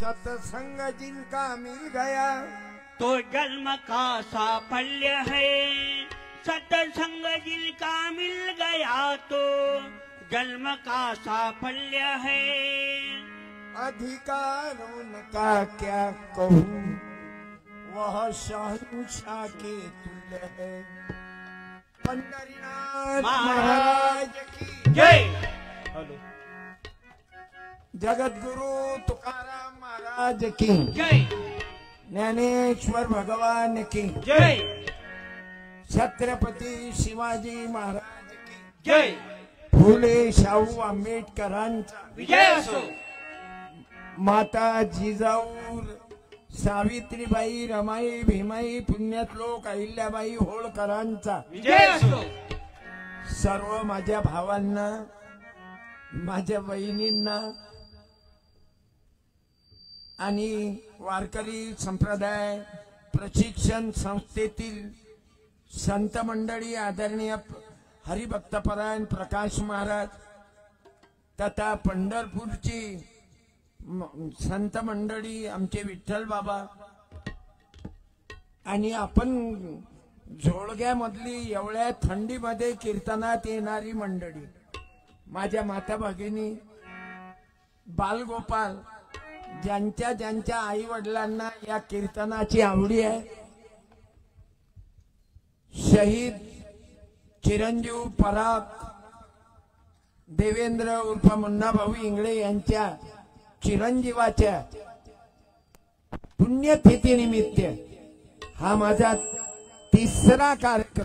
सत्संग जिनका मिल गया तो जन्म का साफल्य है। सत्संग जिनका मिल गया तो जन्म का साफल्य है। अधिकार उनका क्या कहूँ, वह शहंशाह के तुल्य है। पंढरीनाथ महाराज की जय। जगद्गुरु तुकाराम महाराज की जय। ज्ञानेश्वर भगवान की जय। छत्रपती शिवाजी महाराज की जय। फुले शाहू आंबेडकरांचा विजय असो। माता जिजाऊ सावित्रीबाई रमाई भीमाई पुण्यश्लोक अहिल्याबाई होळकरांचा विजय असो। सर्व माझ्या भावांना, माझ्या बहिणींना आणि वारकरी संप्रदाय प्रशिक्षण संस्थेतील संत मंडळी, आदरणीय हरिभक्तपरायण प्रकाश महाराज तथा पंढरपूरची संत मंडळी, आमचे विठ्ठल बाबा आणि आपण झोळग्यामधली एवढ्या थंडीमध्ये कीर्तनात येणारी मंडळी, माझ्या माता भगिनी, बालगोपाल, ज्यांच्या ज्यांच्या आई वडिलांना या कीर्तनाची आवडी आहे, शहीद चिरंजीव पराग देवेंद्र उर्फ मुन्नाभाऊ इंगळे यांच्या चिरंजीवाच्या पुण्यतिथीनिमित्त हा माझा तिसरा कार्यक्रम।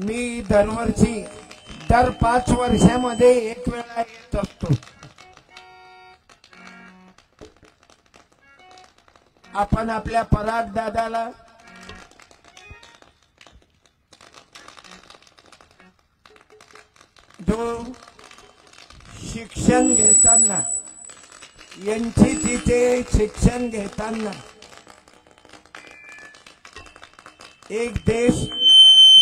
मी दरवर्षी दर 5 वर्षामध्ये एक वेळा येत असतो। आपण आपल्या पराग दादाला जो शिक्षण घेताना, यांची तिथे शिक्षण घेताना एक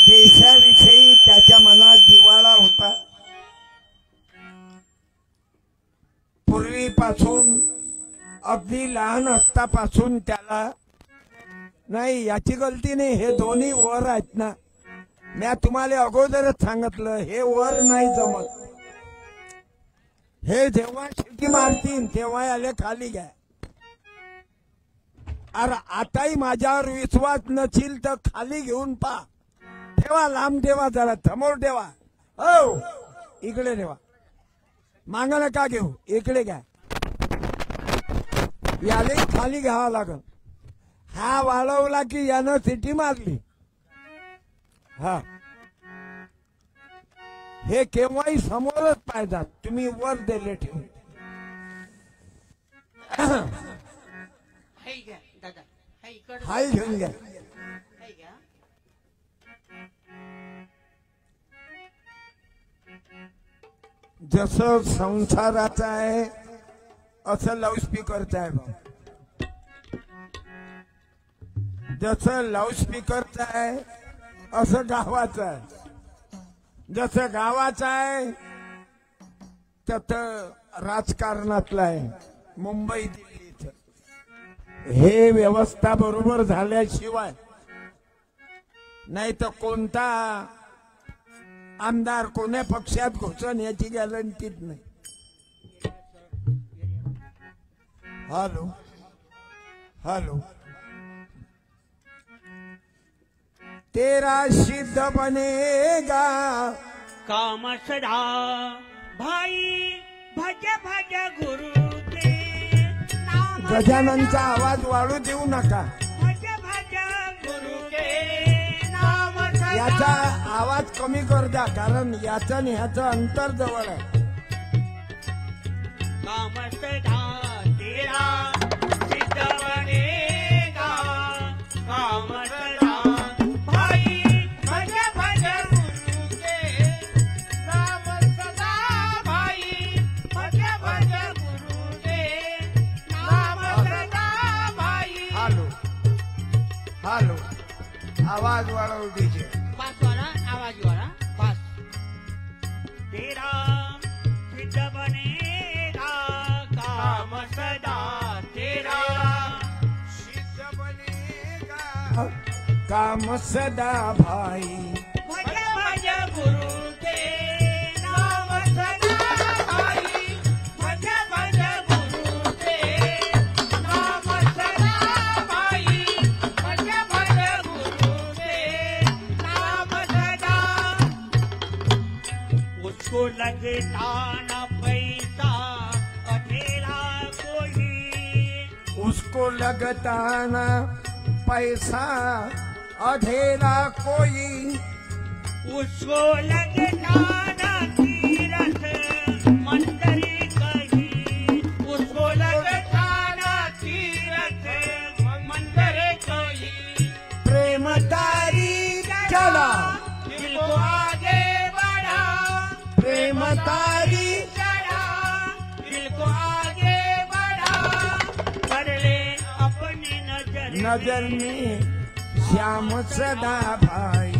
देशाविषयी त्याच्या मनात जिव्हाळा होता। पूर्वीपासून अगदी लहान असतापासून त्याला, नाही याची गलती नाही, हे दोन्ही वर आहेत ना, मी तुम्हाला अगोदरच सांगितलं हे वर नाही जमत, हे जेव्हा शिटी मारतील तेव्हा याले खाली घ्या। अरे आताही माझ्यावर विश्वास नसेल तर खाली घेऊन पा, ठेवा लांब ठेवा, जरा समोर ठेवा, हो इकडे ठेवा, माग नका घेऊ, इकडे घ्या, याले खाली घ्यावा लागल। हा वाढवला की यानं सिटी मारली। हा हे केव्हाही समोरच पाहिजे, तुम्ही वर दिले ठेवून। हाय घेऊन घ्या। जसं संसाराचं आहे असं लाऊडस्पीकरचं आहे भाऊ, जसं लाऊडस्पीकरचं आहे असं गावाचं आहे, जसं गावाचं आहे तसं राजकारणातलं आहे। मुंबई दिल्लीचं हे व्यवस्था बरोबर झाल्याशिवाय नाही तर कोणता आमदार कोण्या पक्षात घुसन याची गॅरंटीच नाही। हॅलो हॅलो, तेरा सिद्ध बनेगा काम सदा भाई, भज भज गुरु के नाम। गजाननचा आवाज वाढू देऊ नका, भज भज गुरु के नाम सदा। याचा आवाज कमी कर द्या, कारण याचं आणि ह्याचं अंतर जवळ आहे। काम सदा तेरा सिद्ध बनेगा, काम सदा भाई, भज भज गुरु के नाम सदा भाई, भज भज गुरु के नाम सदा भाई। हॅलो हॅलो, आवाज वाढवू दीजिए। पास वाला आवाज वाला पास। तेरा सिद्ध बनेगा काम सदा तेरा सिद्ध बनेगा काम सदा भाई भज भज गुरु के नाम सदा भाई भज भज गुरु के नाम सदा भाई भज भज गुरु के नाम सदा उसको लगता न पैसा अकेला कोई उसको लगता न पैसा अधेरा कोई उसको लगता न तीरथ मंदिर कहीं उसको लगता न तीरथ मंदिर कहीं प्रेम तारी चला दिल को आगे बढ़ा प्रेम तारी चढ़ा दिल को आगे बढ़ा कर ले अपनी नजर में श्याम सदा भाई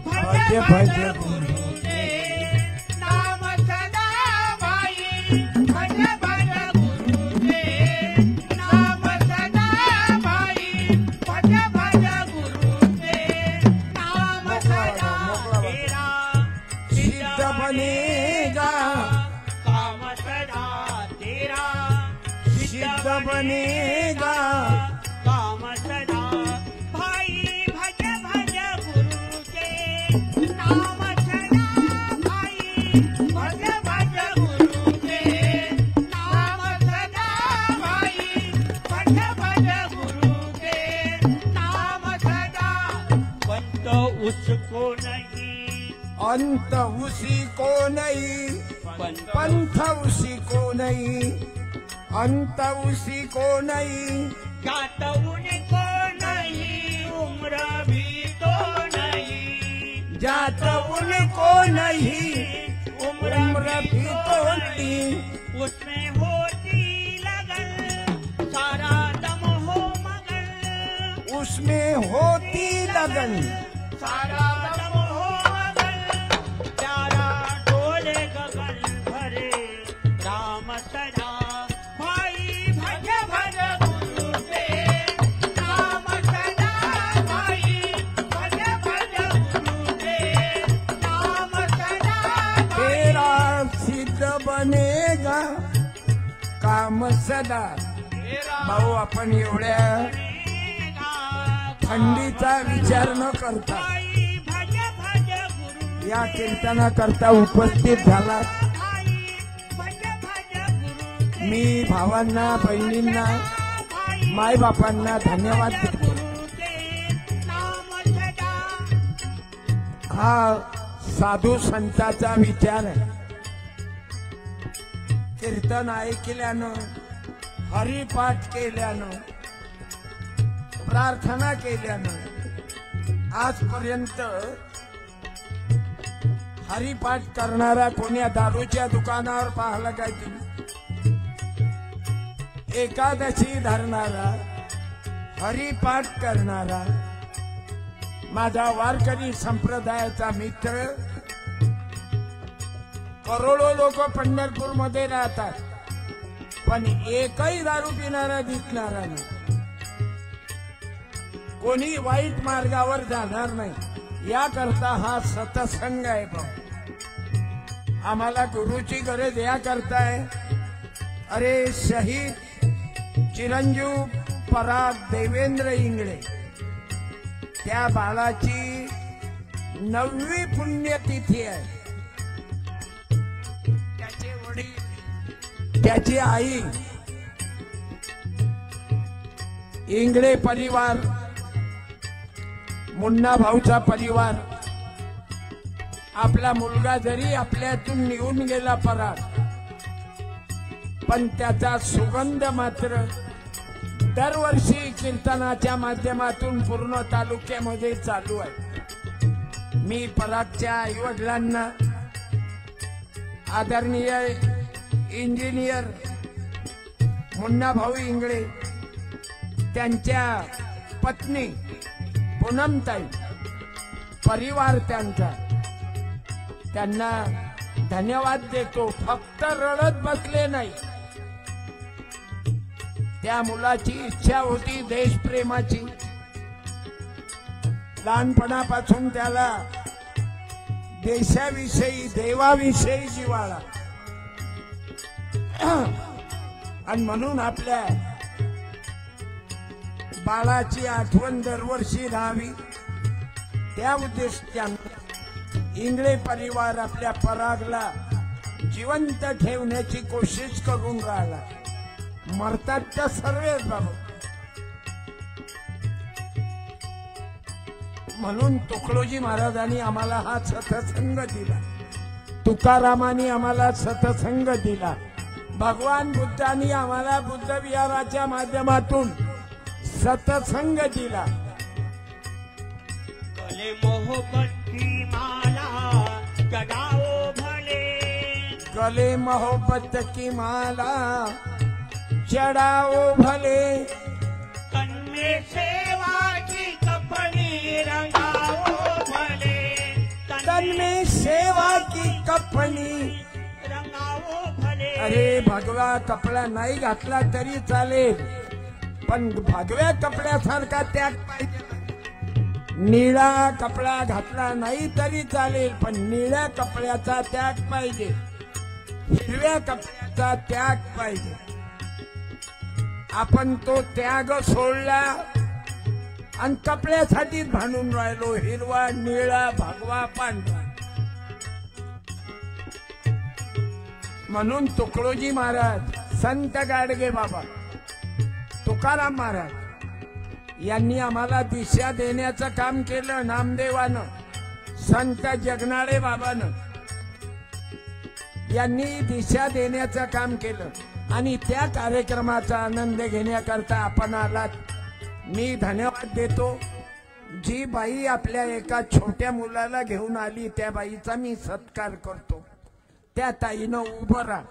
भज भज गुरु के नाम सदा भाई भज भज गुरु के नाम सदा भाई भज भज गुरु के नाम सदा तेरा सिद्ध बनेगा काम सदा तेरा सिद्ध बनेगा काम सदा भाई भज भज गुरु के नाम सदा भाई भज भज गुरु के नाम सदा भाई भज भज गुरु के नाम सदा पंत उसको नहीं अंत उसी को नहीं पंथ उसी को नहीं अंत उसी को नहीं जात उनको नहीं उम्र भी तो नहीं जात उनको नहीं उम्र भी तो नहीं उसमें होती लगन सारा दम हो मगन उसमें होती लगन सारा दम हो मगन प्यारा डोले गगन भरे राम सदा भाई भज भज गुरु के नाम सदा भाई भज भज गुरु के नाम सदा तेरा सिद्ध बनेगा काम सदा भाऊ आपण एवढ्या थंडीचा विचार न करता भज भज गुरु या कीर्तनाकरता उपस्थित झाला भज भज गुरु मी भावांना बहिणींना मायबापांना धन्यवाद देतो हा साधू संतांचा विचार आहे कीर्तन ऐकल्यानं हरिपाठ केल्यानं प्रार्थना केल्यानं आजपर्यंत हरिपाठ करणारा कोण्या दारूच्या दुकानावर पाहिला काय तुम्ही एकादशी धरणारा हरिपाठ करणारा माझा वारकरी संप्रदायाचा मित्र करोडो लोक पंढरपूर मध्ये राहतात पण एकही दारू पिणारा दिसणारा नाही कोणी वाईट मार्गावर जाणार नाही याकरता हा सत्संग आहे भाऊ आम्हाला गुरुची गरज या करताय अरे शहीद चिरंजीव पराग देवेंद्र इंगळे त्या बाळाची 9वी पुण्यतिथी आहे त्याचे वडील त्याची आई इंगळे परिवार मुन्ना भाऊचा परिवार आपला मुलगा जरी आपल्यातून निघून गेला पराग पण त्याचा सुगंध मात्र दरवर्षी कीर्तनाच्या माध्यमातून पूर्ण तालुक्यामध्ये चालू आहे मी परागच्या आईवडिलांना आदरणीय इंजिनियर मुन्ना भाऊ इंगळे त्यांच्या पत्नी पूनमताई परिवार त्यांचा त्यांना धन्यवाद देतो. फक्त रडत बसले नाही. त्या मुलाची इच्छा होती देशप्रेमाची. लहानपणापासून त्याला देशाविषयी देवाविषयी जिव्हाळा. आणि म्हणून आपल्या बाळाची आठवण दरवर्षी राहावी त्या उद्देशाने इंगळे परिवार आपल्या परागला जिवंत ठेवण्याची कोशिश करून राहिला. मरतात तर सर्वच बाबा. म्हणून तुकडोजी महाराजांनी आम्हाला हा सत्संग दिला. तुकारामांनी आम्हाला सत्संग दिला. भगवान बुद्धांनी आम्हाला बुद्ध विहाराच्या माध्यमातून सत्संग दिला. गले मोहब्बत की माला चढ़ाओ भले. गले मोहब्बत की माला चढ़ाओ भले. तन में सेवा की कफनी रंगाओ भले. तन में सेवा की कफनी रंगाओ भले. अरे भगवा कपडा नाही घातला तरी चालेल, पण भगव्या कपड्यासारखा त्याग पाहिजे. निळा कपडा घातला नाही तरी चालेल, पण निळ्या कपड्याचा त्याग पाहिजे. हिरव्या कपड्याचा त्याग पाहिजे. आपण तो त्याग सोडला आणि कपड्यासाठीच भांडून राहिलो. हिरवा, निळा, भगवा, पांढरा. म्हणून तुकडोजी महाराज, संत गाडगे बाबा, तुकाराम महाराज यांनी आम्हाला दिशा देण्याचं काम केलं. नामदेवानं, संत जगनाळे बाबानं यांनी दिशा देण्याचं काम केलं. आणि त्या कार्यक्रमाचा आनंद घेण्याकरता आपण आलात. मी धन्यवाद देतो. जी बाई आपल्या एका छोट्या मुलाला घेऊन आली त्या बाईचा मी सत्कार करतो. त्या ताईनं उभं राहा.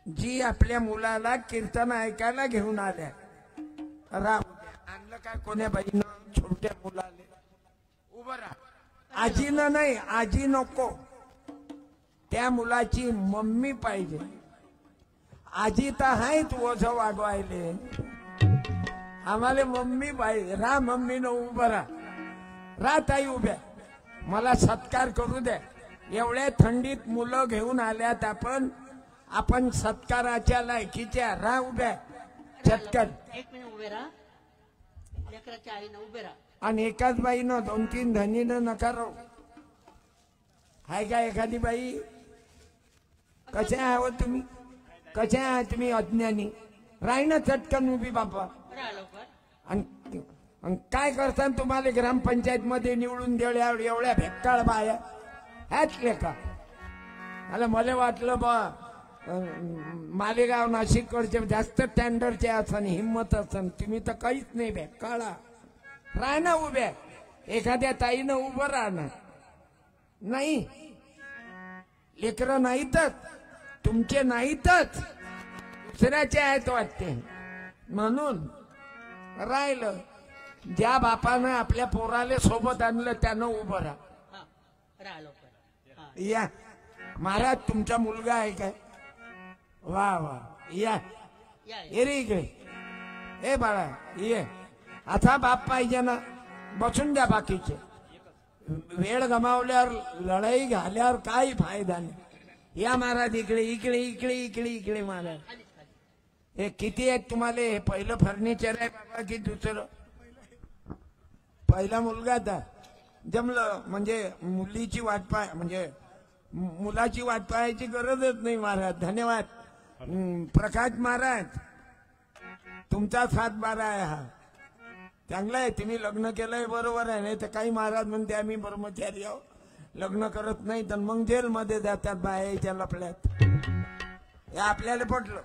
जी आपल्या मुलाला कीर्तन ऐकायला घेऊन आल्या, आणलं काय कोण्या बाईनं छोट्या मुलाले? उभं राहा. आजीनं नाही, आजी नको. त्या मुलाची मम्मी पाहिजे. आजी तर आहेत ओझ वागवायले, आम्हाला मम्मी पाहिजे. रा मम्मीनं उभं राहा ताई उभ्या. मला सत्कार करू द्या. एवढ्या थंडीत मुलं घेऊन आल्यात आपण सत्काराच्या लायकीच्या. रा उभ्या चटकन. एक मिनिट उभे राहा. लेकराच्या आईनं उभे राहा. आणि एकाच बाईनं 2-3 धनीनं नका राहू. हाय का एखादी बाई? कशा आहात तुम्ही? कशा आहात तुम्ही? अज्ञानी राही ना चटकन उभी बापा. राहा लवकर. आणि काय करता तुम्हाला ग्रामपंचायत मध्ये निवडून दिल्या एवढ्या भेक्काळ बाया ह्याच लेखा? मला वाटलं बा मालेगाव नाशिककडचे जास्त स्टँडर्डचे असन, हिंमत असन. तुम्ही तर काहीच नाही भेक्काळा. राह ना उभ्या. एखाद्या ताईनं उभं राहणार नाही. लेकरं नाहीतच, तुमचे नाहीतच, दुसऱ्याचे आहेत वाटते. म्हणून राहिलं. ज्या बापानं आपल्या पोराले सोबत आणलं त्यानं उभं राहा. हा, राहा लवकर. हा. या महाराज, तुमचा मुलगा आहे काय? वा वा. या या. ये रे इकडे. ए बाळा ये. आता बाप पाहिजे ना. बसून द्या बाकीचे. वेळ गमावल्यावर, लढाई घाल्यावर काही फायदा नाही. या महाराज इकडे इकडे इकडे इकडे इकडे महाराज. हे किती आहेत तुम्हाला? हे पहिलं फर्निचर आहे बाबा की दुसरं? पहिला मुलगा आता जमलं. म्हणजे मुलीची वाट पाय, म्हणजे मुलाची वाट पाहायची गरजच नाही महाराज. धन्यवाद. प्रकाश महाराज, तुमचा 7-12 आहे हा. चांगला आहे. तुम्ही लग्न केलंय बरोबर आहे. नाही तर काही महाराज म्हणते आम्ही ब्रह्मचारी आहो, लग्न करत नाही, तर मग जेलमध्ये जातात बायाच्या लफड्यात. हे आपल्याला पटलं.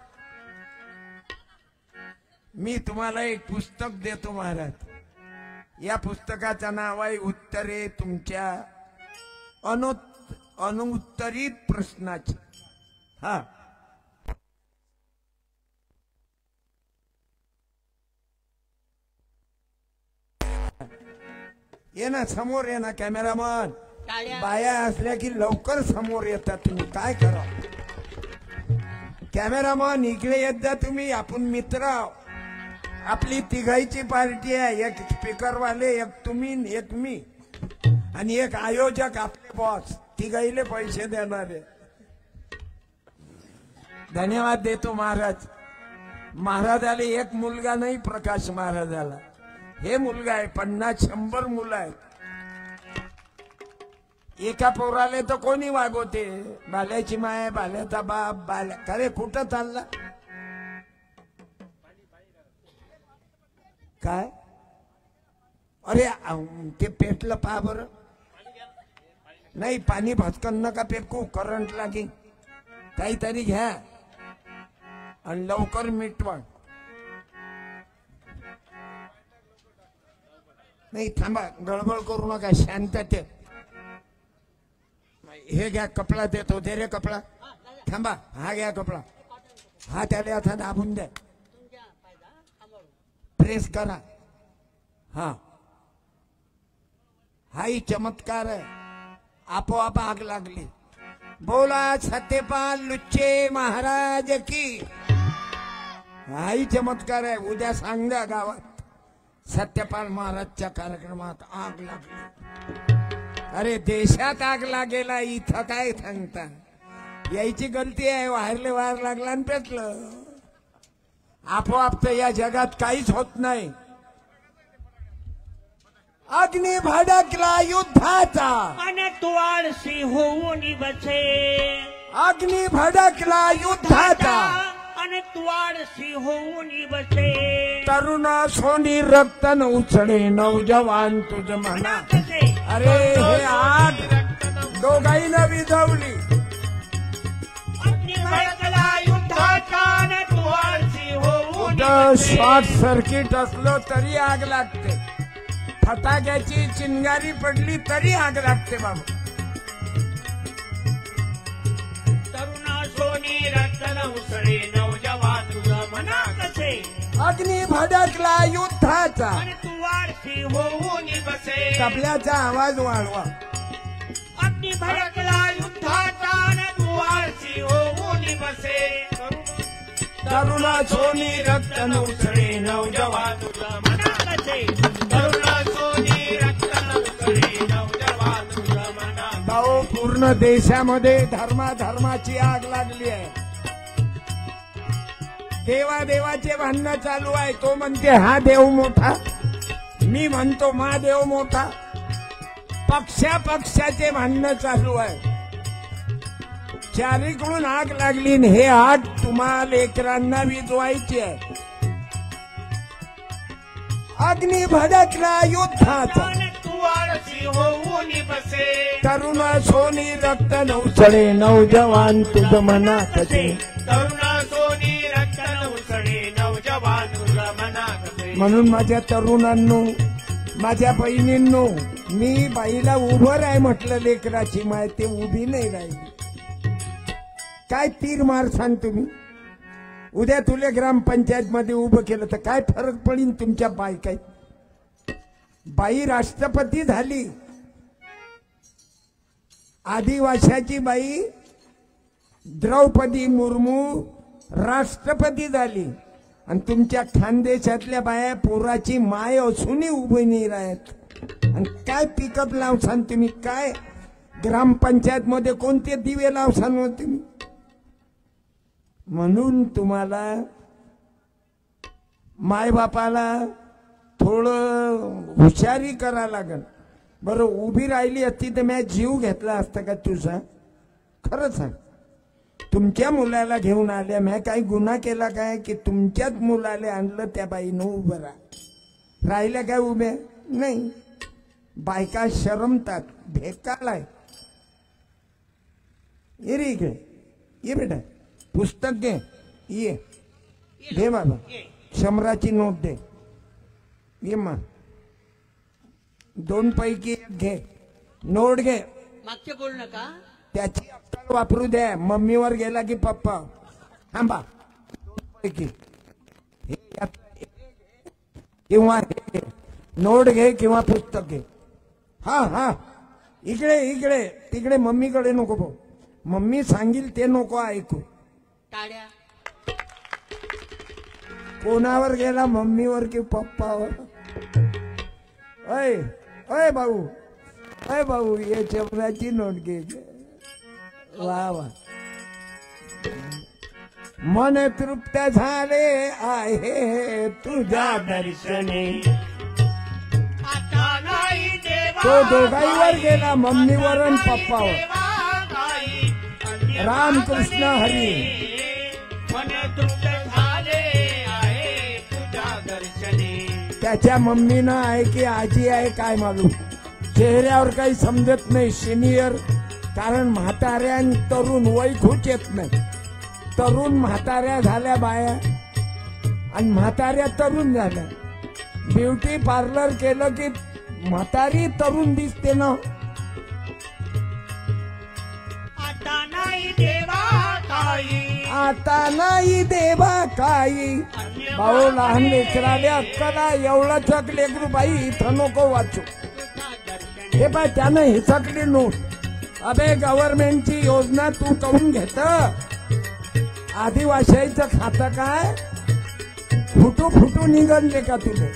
मी तुम्हाला एक पुस्तक देतो महाराज. या पुस्तकाचं नाव आहे उत्तरे तुमच्या अनुत्तरित प्रश्नाची. हा, ये ना समोर, ये ना कॅमेरामन. टाळ्या. बाया असल्या की लवकर समोर येतात. तुम्ही काय करा, कॅमेरामन इकडे येत जा तुम्ही. आपण मित्र आहोत. आपली तिघाईची पार्टी आहे. एक स्पीकरवाले, एक तुम्ही, एक मी आणि एक आयोजक आपले बॉस. तिघाईले पैसे देणारे. धन्यवाद देतो महाराज. महाराजाला एक मुलगा नाही, प्रकाश महाराजाला हे मुलगा आहे. 50-100 मुलं आहेत. एका पोराले तर कोणी वागवते. बाल्याची माय, बाल्याचा बाप, बाल्या. अरे कुठं चालला काय? अरे ते पेटलं पहा बरं. नाही, पाणी भटकन नका पेटकू, करंट लागेल. काहीतरी घ्या आणि लवकर मिटवा. नाही थांबा, गडबड करू नका, शांततेत. हे घ्या, कपडा देतो. दे रे कपडा. थांबा, हा घ्या कपडा. हा त्याला आता दाबून द्या, तुमच्या फायदा सांभाळून. प्रेस करा. हा, हाही चमत्कार आहे. आपोआप आग लागली. बोला सत्यपाल लुच्चे महाराज की. हाही चमत्कार आहे. उद्या सांग द्या गावात सत्यपाल महाराजच्या कार्यक्रमात आग लागली. अरे देशात आग लागेला, इथं काय सांगता. यायची गलती आहे. वाहेरले वायर लागला आणि पेटलं. आपोआप तर या जगात काहीच होत नाही. अग्नी भडकला युद्धाचा आणि तू आळशी होऊन बसे. अग्नी भडकला युद्धाचा आणि तू आळशी होऊन बसे. तरुण सोनी रक्त न उचळे नौजवान तुझ म्हणा. कसे अरे हे आग दोघांना विझवली. अग्नी भडकला युद्धाचा आणि तू आळशी होऊन कुठं बसे. शॉर्ट सर्किट असलो तरी आग लागते. फटाक्याची चिंगारी पडली तरी आग लागते बाबा. तरुणा सोनी रक्तन उसळे नवजवान तुझं मना कसे. अग्नी भडकला युद्धाचा. आणि तू आळशी होऊन बसे. तबल्याचा आवाज वाढवा. अग्नी भडकला युद्धाचा आणि तू आळशी होऊन बसे. तरुण सोनी रक्त न उचळे नौजवान तुझं मना कसे. तरुणा सोनी रक्तन उसळे नवजवान तुझं मना. भाऊ, पूर्ण देशामध्ये धर्माची आग लागली आहे. देवादेवाचे भांडणं चालू आहे. तो म्हणते हा देव मोठा, मी म्हणतो मा देव मोठा. पक्षाचे भांडणं चालू आहे. चारीकडून आग लागली. हे आग तुम्हाला लेकरांना विजवायची आहे. अग्नी भडकला युद्धाचा. आणि तू आळशी होऊन बसे. तरुण सोनी रक्त नवसळे नौजवान तुझ मना कसे. तरुणा सोनी रक्तन उसळे नवजवान तुझं मना कसे. म्हणून माझ्या तरुणांनो, माझ्या बहिणींनो, मी बाईला उभं राय म्हटलं. लेकराची माय ते उभी नाही राहिली. काय तीर मार सांग तुम्ही. उद्या तुले ग्रामपंचायत मध्ये उभं केलं तर काय फरक पडेल तुमच्या बायकाई. बाई राष्ट्रपती झाली. आदिवासाची बाई द्रौपदी मुर्मू राष्ट्रपती झाली. आणि तुमच्या खानदेशातल्या बाया पोराची माय असूनही उभी नाही राहत. आणि काय पिकअप लावसान तुम्ही. काय ग्रामपंचायत मध्ये कोणते दिवे लावसान हो तुम्ही. म्हणून तुम्हाला मायबापाला थोडं हुशारी करा लागल. बरं, उभी राहिली असती तर मी जीव घेतला असता का तुझा. खरं सांग. तुमच्या मुलाला घेऊन आल्या, मी काही गुन्हा केला काय की तुमच्याच मुलाला आणलं त्या बाईनं उभं राहिल्या काय उभ्या नाही. बायका शरमतात. भेकालाय. ये रे इकडे ये बेटा, पुस्तक घे. ये दे बाबा, 100ची नोट दे. ये मा 2 पैकी 1 घे. नोट घे. मागचे बोल नका. त्याची अक्कल वापरू द्या. मम्मीवर गेला की पप्पा. थांबा. 2 पैकी किंवा नोट घे किंवा पुस्तक घे. हा हा इकडे इकडे तिकडे मम्मीकडे नको भाऊ. मम्मी सांगील ते नको ऐकू. टाळ्या. कोणावर गेला, मम्मीवर की पप्पावर? अय अय भाऊ, अय भाऊ, ये चपराची नोट घे. वा वा. मन तृप्त झाले आहे तुझ्या दर्शने. आता नाही देवा तो दोघाईवर गेला, मम्मीवर आणि पप्पावर. देवा काही अन्य रामकृष्ण हरी. मन तृप्त झाले आहे तुझ्या दर्शने. त्याच्या मम्मीनं आहे की आजी आहे काय मालूम, चेहऱ्यावर काही समजत नाही. सिनियर, कारण म्हाताऱ्या आणि तरुण वय खूप येत नाही. तरुण म्हाताऱ्या झाल्या बाया आणि म्हाताऱ्या तरुण झाल्या. ब्युटी पार्लर केलं की म्हातारी तरुण दिसते ना. आता नाही देवा काही आता नाही देवा काही. भाऊ लहान लेकराले अक्कला एवढं चक लेकरू बाई इथं नको वाचू. हे बाय त्यानं हिसकली नोट. अबे गव्हर्नमेंटची योजना तू करून घेत. आदिवासीचं खातं काय फुटू फुटू निघणले का तुले?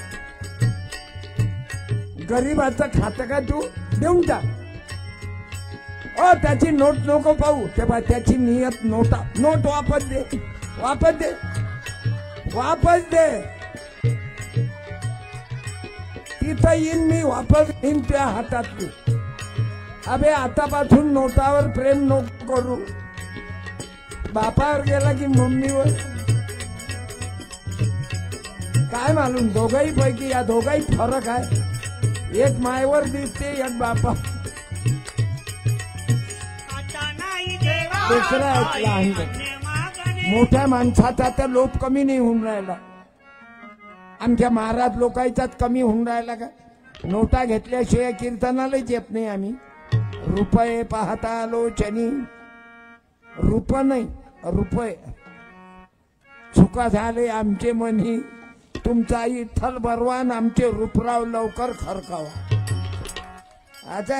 गरीबाचं खातं का तू देऊन टाक. ओ त्याची नोट नको पाहू. तेव्हा त्याची नियत नोटा. नोट वापस दे, वापस दे, वापस दे. तिथं येईन मी, वापस येईन त्या हातातली. अबे आतापासून नोटावर प्रेम नको करू. बापावर गेला की मम्मीवर. काय मालूम दोघाही पैकी या दोघाही फरक आहे. एक मायवर दिसते, एक बापा. आता नाही देवा दुसरा आहेत लहान. मोठ्या माणसाचा तर लोभ कमी नाही होऊन राहिला. आमच्या महाराज लोकांचाच कमी होऊन राहिला का? नोटा घेतल्याशिवाय कीर्तनालाच येत नाही आम्ही. रुपये पाहता आलो चनी. रुप नाही रुपये. चुका झाले आमचे मनी. तुमचा इथल भरवान आमचे रूपराव लवकर खरकावा. आता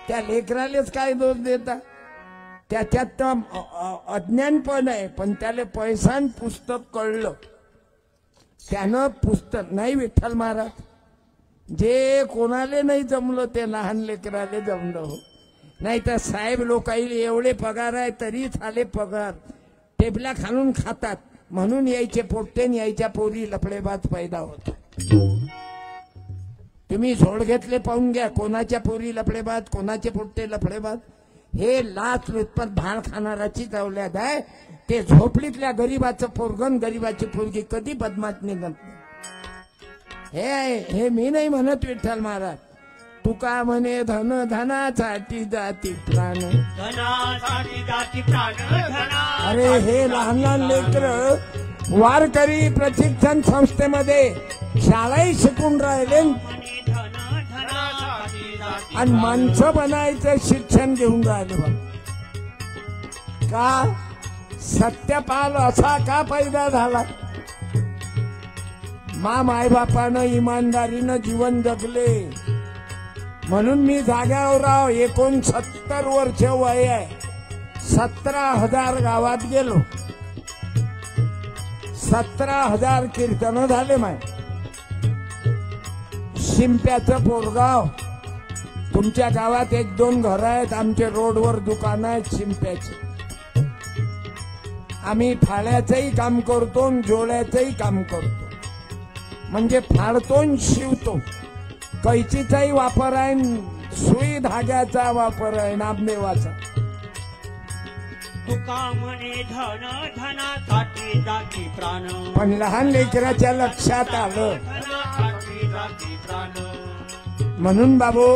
त्या लेकरालेच काय दोष देता? त्याच्यात तर अज्ञान पण आहे, पण त्याला पैसा पुस्तक कळलं. त्यानं पुस्तक नाही. विठ्ठल महाराज जे कोणाले नाही जमलं ते लहान लेकराले जमलं हो. नाही तर साहेब लोकांना एवढे पगार आहे तरी झाले पगार. टेबला खालून खातात म्हणून यायचे पोट्टे यायच्या पोरी लफडेबाज पैदा होतात. तुम्ही झोड घेतले पाहून घ्या. कोणाच्या पोरी लफडेबाज, कोणाचे पोट्टे लफडेबाज. हे लाच लुचपत भाळ खाणाराची अवलाद आहे. ते झोपडीतल्या गरीबाचं पोरगण, गरीबाची पोरगी कधी बदमाश निघत नाही. हे मी नाही म्हणत विठ्ठल महाराज. तुका म्हणे धन धनासाठी जाती प्राण. धनासाठी जाती प्राण धना. अरे हे लहान लहान लेकर वारकरी प्रशिक्षण संस्थेमध्ये शाळाही शिकून राहिले आणि माणसं बनायचं शिक्षण घेऊन राहिले. का सत्यपाल असा का पैदा झाला? मायबापानं इमानदारीनं जीवन जगले म्हणून मी जाग्यावर राव. 69 वर्ष वय आहे. 17,000 गावात गेलो. 17,000 कीर्तन झाले. माय शिंप्याचं पोरगाव. तुमच्या गावात 1-2 घर आहेत. आमचे रोडवर दुकान आहेत शिंप्याचे. आम्ही फाळ्याचंही काम करतो, जोड्याचंही काम करतो. म्हणजे फाडतो शिवतो. कैचीचाही वापर आहे, सुई धाग्याचा वापर आहे, नामदेवाचा. तुका म्हणे धन धनासाठी जाती प्राण. पण लहान लेकराच्या लक्षात आलं. धनासाठी जाती प्राण. म्हणून बाबू